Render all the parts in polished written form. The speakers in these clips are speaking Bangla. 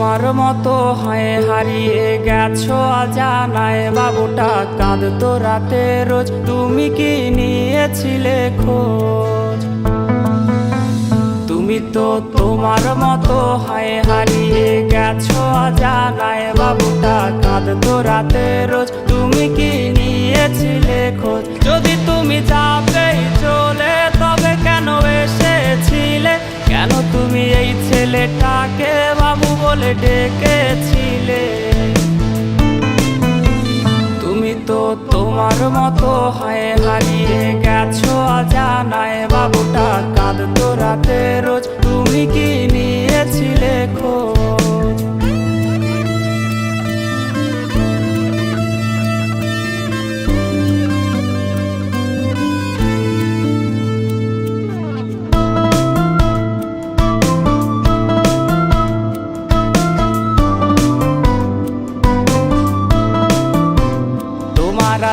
তোমার মতো হয়ে হারিয়ে গেছো অজানায়, বাবুটা কাঁদতো রাতে রোজ, তুমি কি নিয়েছিলে খোঁজ? তুমি তো তোমার মতো হয়ে হারিয়ে গেছো অজানায়, বাবুটা কাঁদতো রাতে রোজ, তুমি কি নিয়েছিলে খোঁজ? যদি তুমি যাবেই চলে তবে কেন এসেছিলে? কেন তুমি এই ছেলেটাকে বাবু বলে ডেকেছিলে? তুমি তো তোমার মতো হয়ে হারিয়ে গেছো অজানায়, বাবুটা কাঁদতো রাতে রোজ, তুমি কি নিয়েছিলে খোঁজ?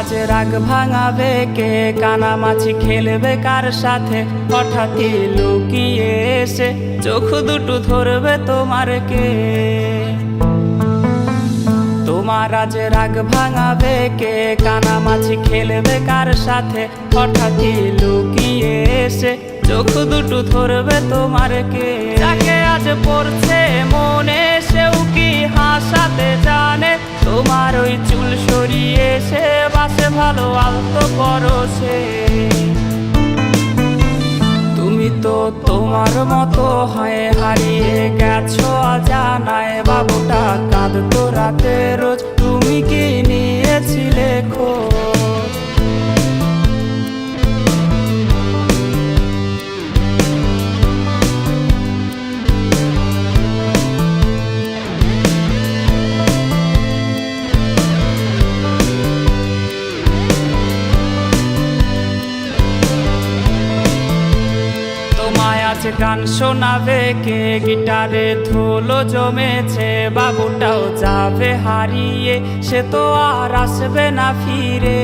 আজ রাগ ভাঙাবে কে? কানামাছি খেলবে কার সাথে? হঠাৎই লুকিয়ে এসে চোখ দুটো ধরবে তোমার কে? তোমার আজ রাগ ভাঙাবে কে? কানামাছি খেলবে কার সাথে? হঠাৎই লুকিয়ে এসে চোখ দুটো ধরবে তোমার কে? যাকে আজ পড়ছে মনে সেও কি হাসাতে জানে? তোমার ওই চুল সরিয়ে সে বাসে ভালো আলতো পরশে। তুমি তো তোমার মতো হয়ে হারিয়ে গেছো অজানায়, বাবুটা কাঁদতো রাতে রোজ, তুমি কি নিয়েছিলে খোঁজ? আজ গান শোনাবে কে? গিটারে ধুলো জমেছে, বাবুটাও যাবে হারিয়ে, সে তো আর আসবে না ফিরে।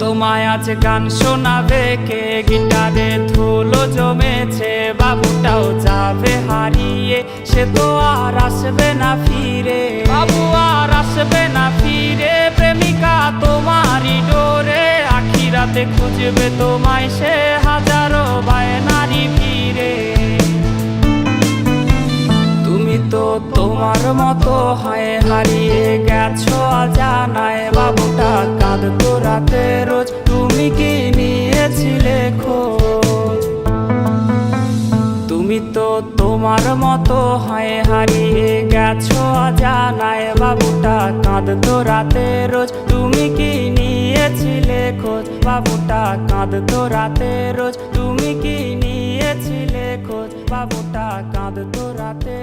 তোমায় আজ গান শোনাবে কে? গিটারে ধুলো জমেছে, বাবুটাও যাবে হারিয়ে, সে তো আর আসবে না ফিরে। বাবু আর আসবে না ফিরে, প্রেমিকা তোমারই ডোরে, আখিরাতে খুঁজবে তোমায় সে হাজারো বায়নারি ভিড়ে। তুমি তো তোমার মতো হয়ে হারিয়ে গেছো অজানায়, বাবুটা কাঁদতো রাতে রোজ, তুমি কি নিয়েছিলে খোঁজ? তুমি তো তোমার মতো হয়ে হারিয়ে গেছো অজানায়, বাবুটা কাঁদতো রাতে রোজ, তুমি কি নিয়েছিলে খোঁজ? বাবুটা কাঁদতো রাতে রোজ, তুমি কি নিয়েছিলে খোঁজ? বাবুটা কাঁদতো রাতে